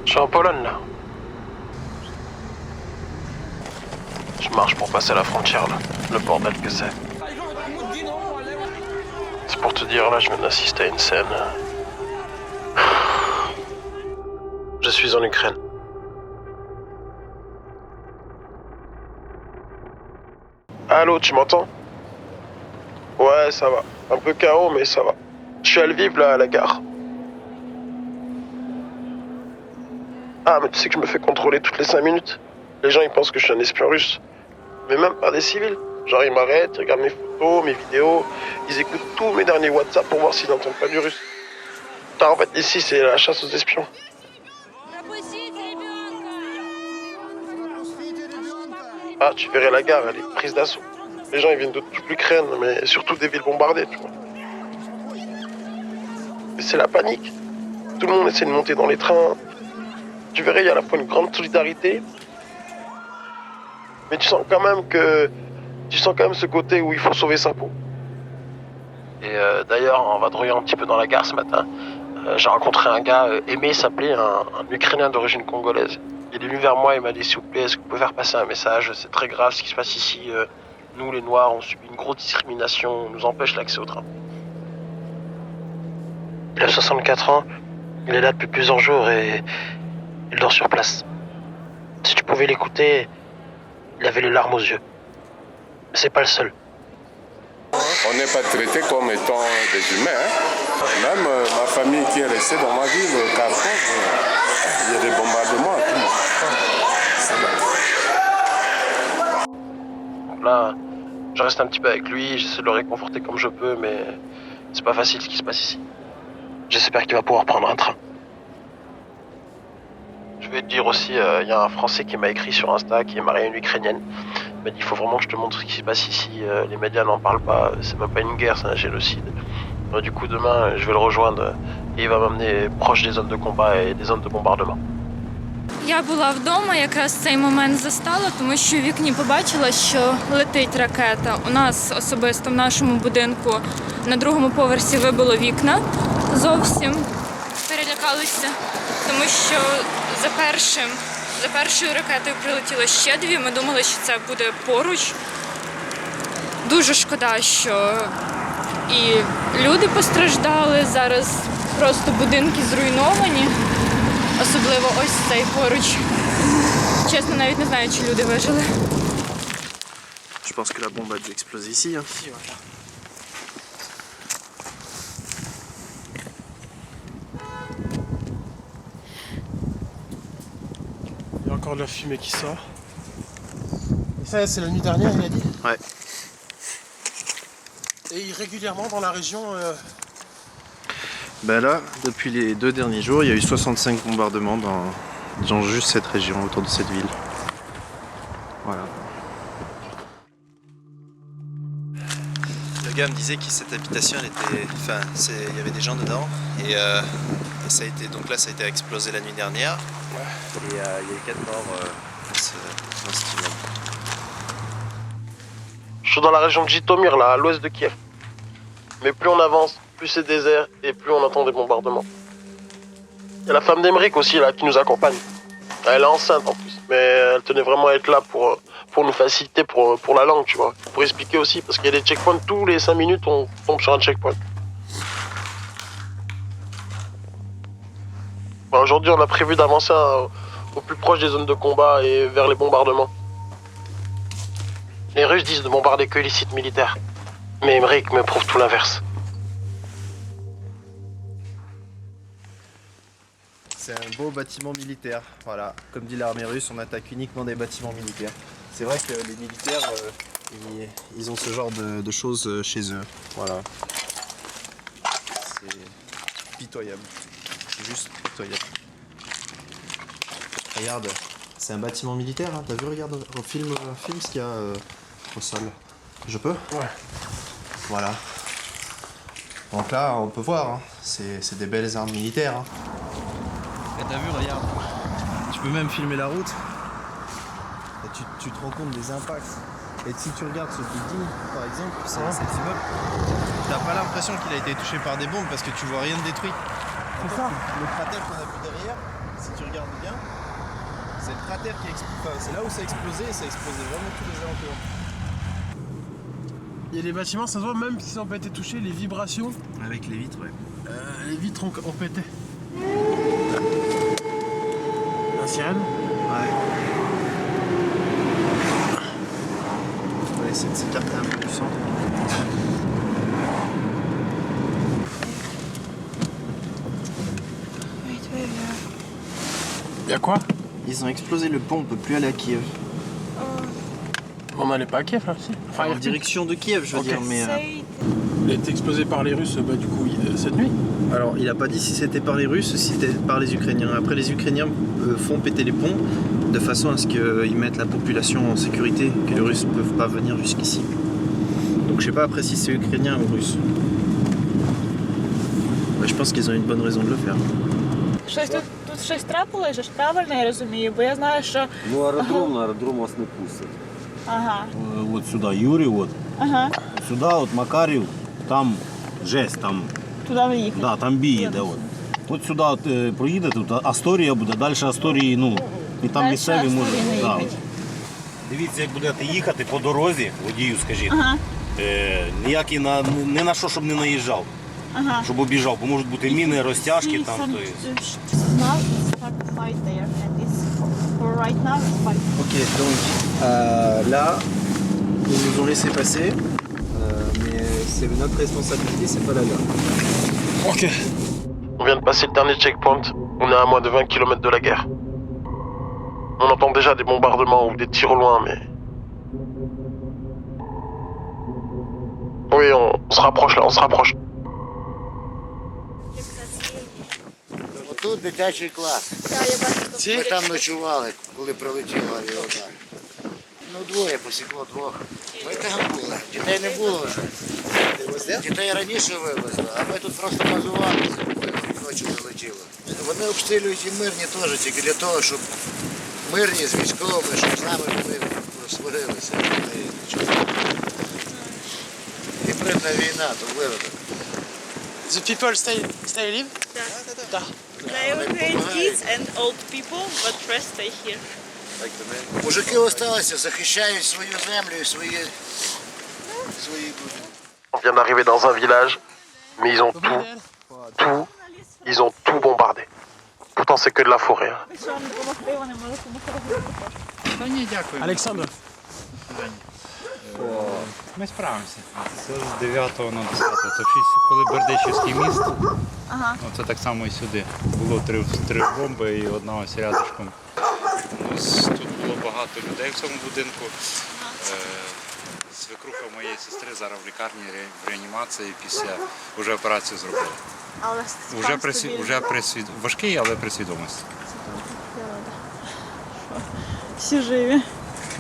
Je suis en Pologne là. Je marche pour passer la frontière là. Le bordel que c'est. C'est pour te dire, là je viens d'assister à une scène. Je suis en Ukraine. Allô, tu m'entends? Ouais, ça va. Un peu KO, mais ça va. Je suis à Lviv là, à la gare. Ah, mais tu sais que je me fais contrôler toutes les 5 minutes. Les gens ils pensent que je suis un espion russe. Mais même par des civils. Genre ils m'arrêtent, ils regardent mes photos, mes vidéos, ils écoutent tous mes derniers WhatsApp pour voir s'ils n'entendent pas du russe. Putain, en fait ici c'est la chasse aux espions. Ah, tu verrais la gare, elle est prise d'assaut. Les gens ils viennent de toute l'Ukraine, mais surtout des villes bombardées, tu vois. Et c'est la panique. Tout le monde essaie de monter dans les trains. Tu verrais, il y a à la fois une grande solidarité, mais tu sens quand même ce côté où il faut sauver sa peau. Et d'ailleurs, en vadrouillant un petit peu dans la gare ce matin, j'ai rencontré un gars, Aimé s'appelait, un Ukrainien d'origine congolaise. Il est venu vers moi et m'a dit, s'il vous plaît, est-ce que vous pouvez faire passer un message? C'est très grave ce qui se passe ici. Nous, les Noirs, on subit une grosse discrimination, on nous empêche l'accès au train. Il a 64 ans, il est là depuis plusieurs jours et il dort sur place. Si tu pouvais l'écouter, il avait les larmes aux yeux. Mais c'est pas le seul. On n'est pas traité comme étant des humains. Hein. Même ma famille qui est restée dans ma ville, Kharkov, il y a des bombardements à tout moment. Donc là, je reste un petit peu avec lui, j'essaie de le réconforter comme je peux, mais c'est pas facile ce qui se passe ici. J'espère qu'il va pouvoir prendre un train. Je vais te dire aussi, il y a un Français qui m'a écrit sur Insta, qui est marié à une Ukrainienne. Il m'a dit, il faut vraiment que je te montre ce qui se passe ici. Les médias n'en parlent pas, c'est même pas une guerre, c'est un génocide. Du coup, demain, je vais le rejoindre et il va m'amener proche des zones de combat et des zones de bombardement. Я була вдома, якраз цей момент застала, тому що в вікні побачила, що летить ракета. У нас особисто в нашому будинку на другому поверсі вибило вікна зовсім. Перелякалися, тому що за першою ракетою прилетіло ще дві. Ми думали, що це буде поруч. Дуже шкода, що і люди постраждали, зараз просто будинки зруйновані. Особливо ось цей поруч. Чесно, навіть не знаю, чи люди вижили. Je pense que la bombe a dû exploser ici. Hein. Ici, voilà. Il y a encore de la fumée qui sort. Et ça, c'est la nuit dernière, il a dit? Ouais. Et régulièrement dans la région... Ben là, depuis les 2 derniers jours, il y a eu 65 bombardements dans juste cette région, autour de cette ville. Voilà. Le gars me disait que cette habitation, il y avait des gens dedans et ça a été, donc là ça a été explosé la nuit dernière et il y a eu 4 morts dans cet immeuble. Je suis dans la région de Jitomir, là, à l'ouest de Kiev. Mais plus on avance, plus c'est désert et plus on entend des bombardements. Il y a la femme d'Emeric aussi là qui nous accompagne. Elle est enceinte en plus, mais elle tenait vraiment à être là pour nous faciliter pour la langue, tu vois. Pour expliquer aussi, parce qu'il y a des checkpoints, tous les 5 minutes on tombe sur un checkpoint. Bon, aujourd'hui on a prévu d'avancer au plus proche des zones de combat et vers les bombardements. Les Russes disent de bombarder que les sites militaires. Mais Emeric me prouve tout l'inverse. C'est un beau bâtiment militaire, voilà. Comme dit l'armée russe, on attaque uniquement des bâtiments militaires. C'est vrai que les militaires, ils ont ce genre de choses chez eux, voilà. C'est pitoyable, c'est juste pitoyable. Regarde, c'est un bâtiment militaire, hein. T'as vu, regarde, filme ce qu'il y a au sol. Je peux? Ouais. Voilà. Donc là, on peut voir, hein. C'est des belles armes militaires. Hein. Et t'as vu, regarde. Tu peux même filmer la route. Et tu te rends compte des impacts. Et si tu regardes ce building, par exemple, cet immeuble, t'as pas l'impression qu'il a été touché par des bombes parce que tu vois rien de détruit. C'est ça. Le cratère qu'on a vu derrière, si tu regardes bien, c'est le cratère qui explose. Enfin, c'est là où ça a explosé et ça a explosé vraiment tous les alentours. Il y a des bâtiments, ça se voit même s'ils n'ont pas été touchés, les vibrations, Avec les vitres, ouais. les vitres ont pété. La sirène. Ouais. On va essayer de s'écarter un peu du centre. Il y a quoi? Ils ont explosé le pont, on peut plus aller à Kiev. On n'allait pas à Kiev là, si. Enfin, En direction de Kiev, je veux Ok. dire, mais... il a été explosé par les Russes, bah, du coup, cette nuit. Alors, il a pas dit si c'était par les Russes ou si c'était par les Ukrainiens. Après, les Ukrainiens font péter les ponts de façon à ce qu'ils mettent la population en sécurité, que les Russes ne peuvent pas venir jusqu'ici. Donc, je sais pas après si c'est ukrainien ou russe. Bah, je pense qu'ils ont une bonne raison de le faire. Щось тут щось трапилось, же ж правильно я розумію, бо я знаю, що Ну, аэродром вас не пустять. ага, Вот сюда Юрий, вот. ага, Сюда вот Макарів, там жесть, там, туди ви їхали. да, там бій іде. От сюди от, проїдете, тут Асторія буде, далі Асторії, ну, і там Дальше місцеві Асторії можуть. не Да. їхать. Дивіться, як будете їхати по дорозі, водію скажіть, Ага, ніякий ні на що, щоб не наїжджав, ага. щоб обіжав, бо можуть бути міни, розтяжки там. То є. Now it's start to fight there, and it's for right now it's fight. Ok, donc là, ils nous ont laissé passer, mais c'est notre responsabilité, c'est pas la leur. Ok. On vient de passer le dernier checkpoint. On est à moins de 20 km de la guerre. On entend déjà des bombardements ou des tirs au loin, mais... Oui, on se rapproche là, on se rapproche. Тут дитячий клас. Ми там ночували, коли прилетіло авіаудар. Ну, двоє посікло двох. Ми там були. Дітей не було вже. Дітей раніше вивезли, а ми тут просто базувалися, ночі прилетіло. Вони обстрілюють і мирні теж, тільки для того, щоб мирні з військовими, щоб з нами вони розсварилися. Гібридна війна, то виродок. The people stay alive? They evacuate kids and old people, but rest stay here. Мужики залишилися, захищають свою землю і свої будинки. On vient d'arriver dans un village, mais ils ont tout bombardé. Pourtant c'est que de la forêt. Hein. Якщо вам допомогти, вони можуть допомогти. Alexandre. Ми справимося. Це з 9 на 10. Це коли Бердичівський міст, Ага. це так само і сюди. Було три бомби і одна ось рядышком. Тут було багато людей в цьому будинку. Свекруха моєї сестри зараз в лікарні в реанімації після вже операцію зробили. Але Важкий, але при свідомості. всі живі.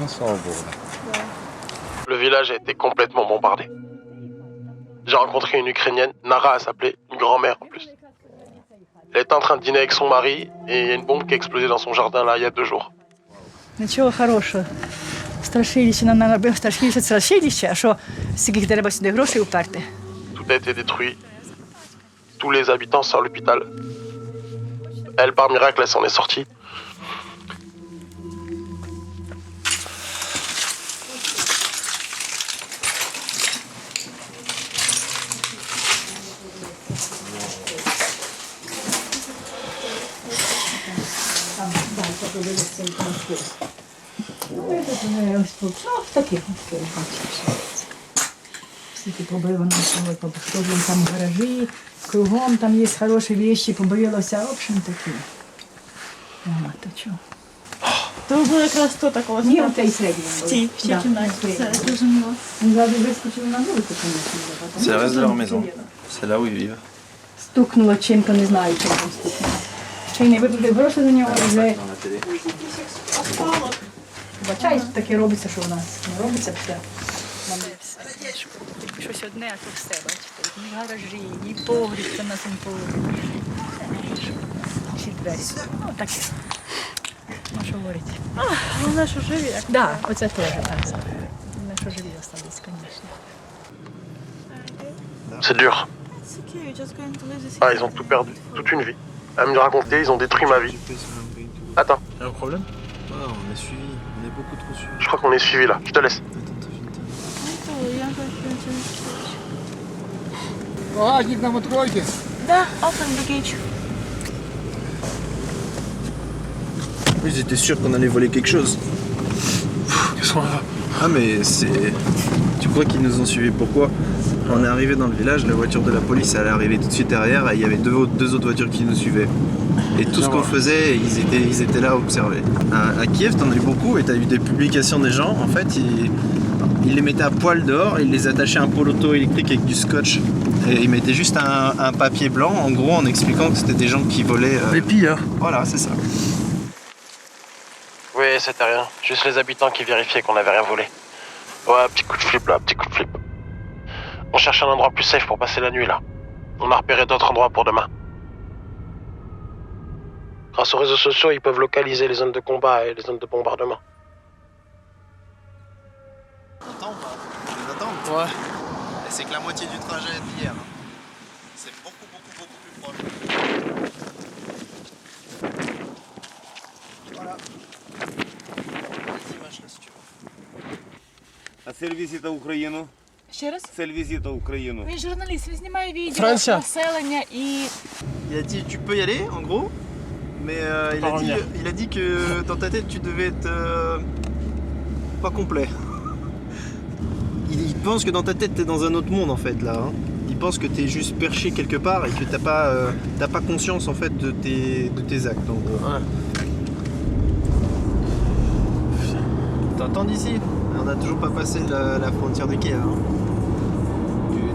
Ну, слава Богу. Le village a été complètement bombardé. J'ai rencontré une Ukrainienne, Nara elle s'appelait, une grand-mère en plus. Elle était en train de dîner avec son mari et il y a une bombe qui a explosé dans son jardin là il y a 2 jours. Нічого хорошого. Страшилище нам наробив, страшилище, а що скільки треба сюди грошей уперти? Tout a été détruit. Tous les habitants sont à l'hôpital. Elle, par miracle, elle s'en est sortie. Такі. Скільки побило нас, пошкоджено там гаражі, кругом там є хороші речі, побилося, в общем такі. То чого? То ви були якраз тут такого. Ні, в тій середній. В цій кімнаті. Це зрозуміло. Ми завжди вискочили на вулицю, звісно. C'est le reste de leur maison. C'est là où ils vivent. Стукнуло чим-то, не знаю, чим там стукнуло. Ще й не виплатили гроші за нього, вже Dans la télé. бачай, таке робиться, що у нас не робиться все. Щось одне, а то все, бачите. Ні гаражі, ні погріб, там на цьому погрібі. Всі двері. Ну, таке. Ну, що говорити. Головне, що живі. Так, да, оце теж так. Головне, що живі залишились, звісно. C'est dur. It's okay, you're just going to lose this. Ah, ils ont tout perdu, toute une vie. à me raconter, ils ont détruit ma vie. Attends, Y'a un problème? Ouais, on est suivi, on est beaucoup trop suivi. je crois qu'on est suivi là, je te laisse. Да, open the gate. Ils étaient sûrs qu'on allait voler quelque chose. Ils sont là. Ah mais c'est... Tu crois qu'ils nous ont suivis pourquoi? On est arrivé dans le village, la voiture de la police elle est arrivée tout de suite derrière et il y avait deux autres voitures qui nous suivaient. Et tout ce qu'on faisait, ils étaient là à observer. À Kiev, t'en as eu beaucoup et t'as eu des publications des gens, en fait, ils les mettaient à poil dehors, ils les attachaient à un pôle auto-électrique avec du scotch. Et ils mettaient juste un papier blanc, en gros, en expliquant que c'était des gens qui volaient... Les pillards. Voilà, c'est ça. Oui, c'était rien. Juste les habitants qui vérifiaient qu'on n'avait rien volé. Ouais, petit coup de flip là, petit coup de flip. On cherche un endroit plus safe pour passer la nuit là. On a repéré d'autres endroits pour demain. Grâce aux réseaux sociaux, ils peuvent localiser les zones de combat et les zones de bombardement. T'entends ou pas? On attend. Ouais. Et c'est que la moitié du trajet d'hier. C'est beaucoup plus proche. Voilà. Les images là si tu veux. А цель візита в Україну? Ще раз? Цель візита в Україну. Він журналіст, він знімає відео, Франція. населення і... Il a dit tu peux y aller en gros, mais il a dit que dans ta tête tu devais être pas complet. Il pense que dans ta tête t'es dans un autre monde en fait là. Hein. Il pense que t'es juste perché quelque part et que t'as pas conscience en fait de tes actes en gros. Ouais. T'entends d'ici? On n'a toujours pas passé la frontière de Kiev. Hein.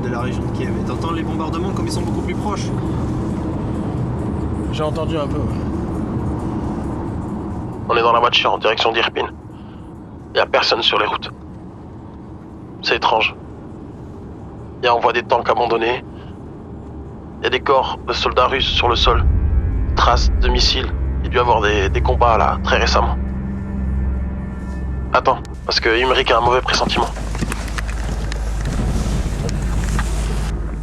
De la région de Kiev. Et t'entends les bombardements comme ils sont beaucoup plus proches. J'ai entendu un peu. On est dans la voiture en direction d'Irpin. Y a personne sur les routes. C'est étrange. On voit des tanks abandonnés. Y a des corps de soldats russes sur le sol. Traces de missiles. Il y a dû y avoir des combats là, très récemment. Attends, parce que Imric a un mauvais pressentiment.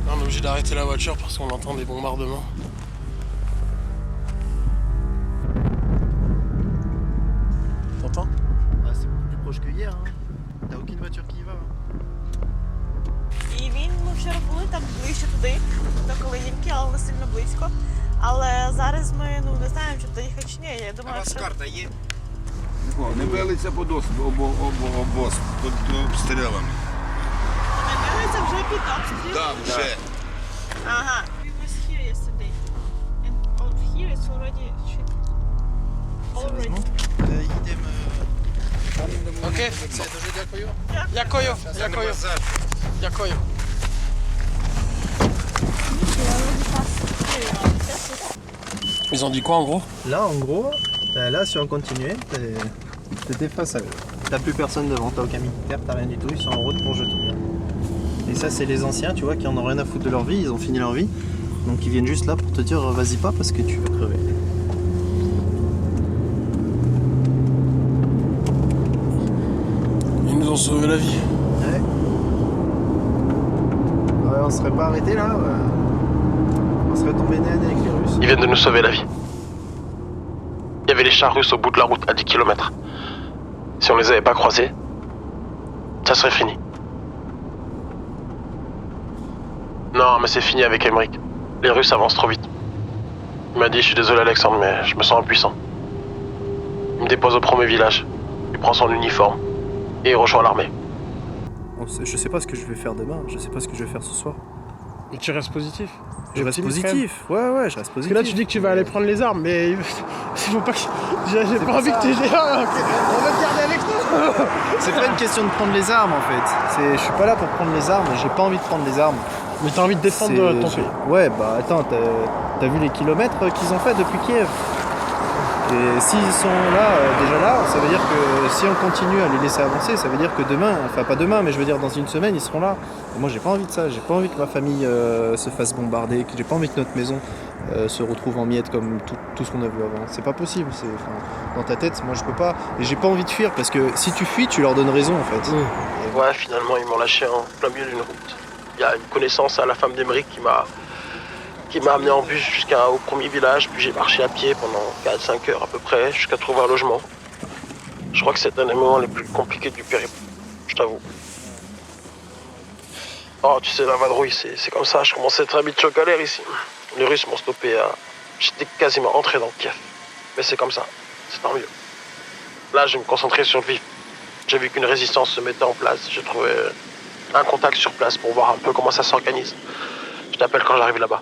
On est obligé d'arrêter la voiture parce qu'on entend des bombardements. T'entends? Ah, c'est beaucoup plus proche que hier. Hein. T'as aucune voiture qui y va. Hein. І ми вчора були там ближче туди, до Калинівки, але не сильно близько. Але зараз ми не знаємо, чи туди їхати чи ні. Я думаю, що... карта є? Не билися під обоз, під обстрілами. Вони дивляться вже під обстріл. Так, вже. Ага. We was here yesterday. And out here it's already shit. Already. Їдемо... Окей, все, дуже дякую. Дякую, дякую. Дякую. Ils ont dit quoi en gros? Là en gros, là si on continuait, t'étais face à eux. T'as plus personne devant, t'as aucun militaire, t'as rien du tout, ils sont en route pour jeter. Et ça c'est les anciens, tu vois, qui en ont rien à foutre de leur vie, ils ont fini leur vie. Donc ils viennent juste là pour te dire vas-y pas parce que tu vas crever. Ils nous ont sauvé la vie. Ouais. Ouais, on serait pas arrêté là, on serait tombé nez à nez avec les Russes. Ils viennent de nous sauver la vie. Il y avait les chars russes au bout de la route à 10 km. Si on les avait pas croisés, ça serait fini. Non, mais c'est fini avec Emmerich. Les Russes avancent trop vite. Il m'a dit, je suis désolé Alexandre, mais je me sens impuissant. Il me dépose au premier village. Il prend son uniforme. Et il rejoint l'armée. Je sais pas ce que je vais faire demain, je sais pas ce que je vais faire ce soir. Mais tu restes positif. Je reste Optimiste, positif, ouais, je reste Parce positif. que là tu dis que tu vas aller prendre les armes, mais il faut pas que... J'ai pas envie que tu aies... On va te garder avec nous. C'est pas une question de prendre les armes en fait. Je suis pas là pour prendre les armes, j'ai pas envie de prendre les armes. Mais t'as envie de défendre ton pays. Ouais, bah attends, t'as vu les kilomètres qu'ils ont fait depuis Kiev? Et s'ils sont là, déjà là, ça veut dire que si on continue à les laisser avancer, ça veut dire que demain, enfin pas demain, mais je veux dire dans une semaine, ils seront là. Et moi j'ai pas envie de ça, j'ai pas envie que ma famille se fasse bombarder, que j'ai pas envie que notre maison se retrouve en miettes comme tout ce qu'on a vu avant. C'est pas possible, dans ta tête, moi je peux pas. Et j'ai pas envie de fuir parce que si tu fuis, tu leur donnes raison en fait. Et ouais, finalement, ils m'ont lâché en plein milieu d'une route. Il y a une connaissance à la femme d'Emmerich qui qui m'a amené en bus jusqu'au premier village, puis j'ai marché à pied pendant 4-5 heures à peu près, jusqu'à trouver un logement. Je crois que c'est un des moments les plus compliqués du périple, je t'avoue. Oh, tu sais, la vadrouille, c'est comme ça, je commençais à être habitué au galère ici. Les Russes m'ont stoppé à... J'étais quasiment rentré dans Kiev. Mais c'est comme ça, c'est tant mieux. Là, je vais me concentrer sur le vivre. J'ai vu qu'une résistance se mettait en place. J'ai trouvé un contact sur place pour voir un peu comment ça s'organise. Je t'appelle quand j'arrive là-bas.